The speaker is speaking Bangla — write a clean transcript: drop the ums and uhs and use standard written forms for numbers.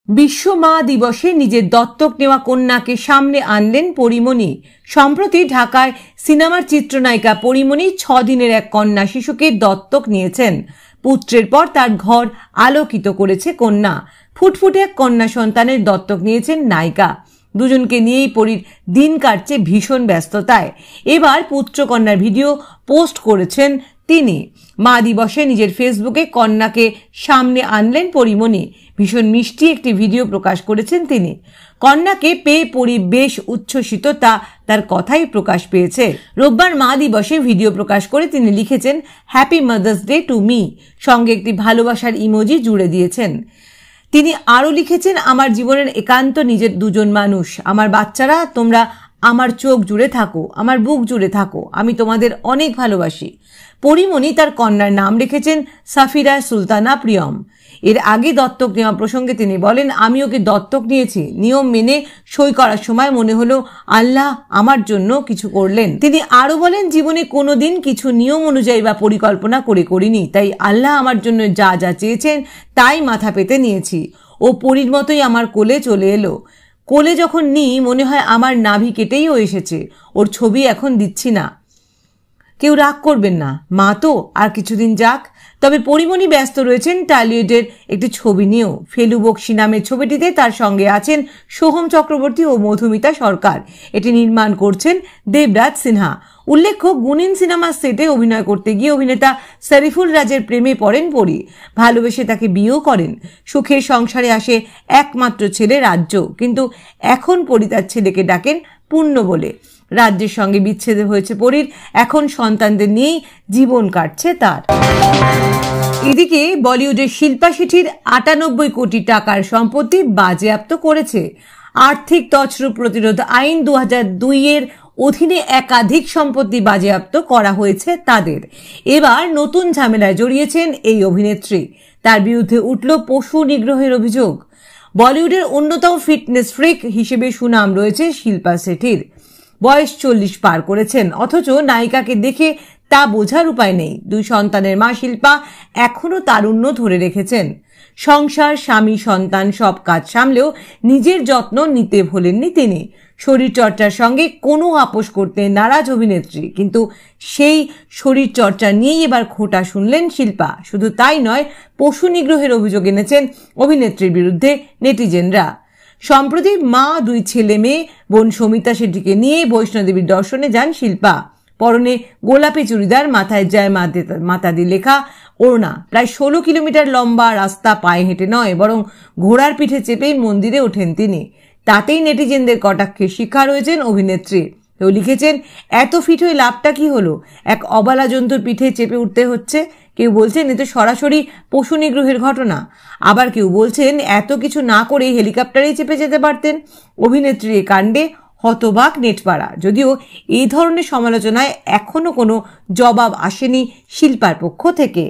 বিশ্ব মা দিবসে নিজের দত্তক নেওয়া কন্যাকে সামনে আনলেন পরীমণি। সম্প্রতি ঢাকায় সিনেমার চিত্রনায়িকা পরীমণি 6 দিনের এক কন্যা শিশুকে দত্তক নিয়েছেন। পুত্রের পর তার ঘর আলোকিত করেছে কন্যা। ফুটফুটে এক কন্যা সন্তানের দত্তক নিয়েছেন নায়িকা। দুজনকে নিয়েই পরীর দিন কাটছে ভীষণ ব্যস্ততায়। এবার পুত্র কন্যার ভিডিও পোস্ট করেছেন তিনি। মা দিবসে নিজের ফেসবুকে কন্যাকে সামনে আনলেন পরীমণি। ভীষণ মিষ্টি একটি ভিডিও প্রকাশ করেছেন তিনি। কন্যাকে পেয়ে পরী বেশ উচ্ছ্বসিত, তা তার কথাই প্রকাশ পেয়েছে। রোববার মা দিবসে ভিডিও প্রকাশ করে তিনি লিখেছেন, happy mother's day to me, সঙ্গে একটি ভালোবাসার ইমোজি জুড়ে দিয়েছেন। তিনি আরও লিখেছেন, আমার জীবনের একান্ত নিজের দুজন মানুষ, আমার বাচ্চারা, তোমরা আমার চোখ জুড়ে থাকো, আমার বুক জুড়ে থাকো, আমি তোমাদের অনেক ভালোবাসি। পরীমণি তার কন্যার নাম রেখেছেন সাফিরা সুলতানা প্রিয়ম। এর আগে দত্তক নেওয়া প্রসঙ্গে তিনি বলেন, আমি ওকে দত্তক নিয়েছি, নিয়ম মেনে সই করার সময় মনে হলো আল্লাহ আমার জন্য কিছু করলেন। তিনি আরো বলেন, জীবনে কোনোদিন কিছু নিয়ম অনুযায়ী বা পরিকল্পনা করে করিনি, তাই আল্লাহ আমার জন্য যা যা চেয়েছেন তাই মাথা পেতে নিয়েছি। ও পরীর মতোই আমার কোলে চলে এলো। কোলে যখন নিই মনে হয় আমার নাভি কেটেই ও এসেছে। ওর ছবি এখন দিচ্ছি না, কেউ রাগ করবেন না, মা তো আর কিছুদিন যাক। তবে পরীমণি ব্যস্ত রয়েছেন টলিউডের একটি ছবি নিয়েও। ফেলু বক্সি নামের ছবিটিতে তার সঙ্গে আছেন সোহম চক্রবর্তী ও মধুমিতা সরকার। এটি নির্মাণ করছেন দেবরাজ সিনহা। উল্লেখ্য, গুনিন সিনেমার সেটে অভিনয় করতে গিয়ে অভিনেতা শরীফুল রাজের প্রেমে পড়েন পরী। ভালোবেসে তাকে বিয়েও করেন। সুখের সংসারে আসে একমাত্র ছেলে রাজ্য, কিন্তু এখন পরী তার ছেলেকে ডাকেন পূর্ণ বলে। রাজ্যের সঙ্গে বিচ্ছেদ হয়েছে পরীর, এখন সন্তানদের নিয়েই জীবন কাটছে তার। এদিকে বলিউডের শিল্পা শেঠির 98 কোটি টাকার সম্পত্তি বাজেয়াপ্ত করেছে আর্থিক তছরূপ প্রতিরোধ আইন 2002 অধীনে। একাধিক সম্পত্তি বাজেয়াপ্ত করা হয়েছে তাদের। এবার নতুন ঝামেলায় জড়িয়েছেন এই অভিনেত্রী। তার বিরুদ্ধে উঠল পশু নিগ্রহের অভিযোগ। বলিউডের অন্যতম ফিটনেস ফ্রিক হিসেবে সুনাম রয়েছে শিল্পা শেঠির। বয়স 40 পার করেছেন, অথচ নায়িকাকে দেখে তা বোঝার উপায় নেই। 2 সন্তানের মা শিল্পা এখনো তারুণ্য ধরে রেখেছেন। সংসার, স্বামী, সন্তান সব কাজ সামলেও নিজের যত্ন নিতে ভোলেননি তিনি। শরীর চর্চার সঙ্গে কোনো আপোষ করতে নারাজ অভিনেত্রী, কিন্তু সেই শরীর চর্চা নিয়েই এবার খোঁটা শুনলেন শিল্পা। শুধু তাই নয়, পশু নিগ্রহের অভিযোগ এনেছেন অভিনেত্রীর বিরুদ্ধে নেটিজেনরা। সম্প্রতি মা, 2 ছেলে মেয়ে, বোন সমিতা শেঠিকে নিয়ে বৈষ্ণোদেবীর দর্শনে যান শিল্পা। পরনে গোলাপি চুড়িদার, মাথায় জয় মাতা দি লেখা ওড়না। প্রায় 16 কিলোমিটার লম্বা রাস্তা পায়ে হেঁটে নয়, বরং ঘোড়ার পিঠে চেপেই মন্দিরে ওঠেন তিনি। তাতেই নেটিজেনদের কটাক্ষের শিকার হয়েছেন অভিনেত্রী। কেউ লিখেছেন, এত ফিট হয়ে লাভটা কি হলো, এক অবালা জন্তুর পিঠে চেপে উঠতে হচ্ছে। কেউ বলছেন এ তো সরাসরি পশু নিগ্রহের ঘটনা। আবার কেউ বলছেন এত কিছু না করে হেলিকপ্টারেই চেপে যেতে পারতেন। অভিনেত্রীর এই কাণ্ডে হতবাক নেটপাড়া। যদিও এই ধরনের সমালোচনায় এখনো কোনো জবাব আসেনি শিল্পার পক্ষ থেকে।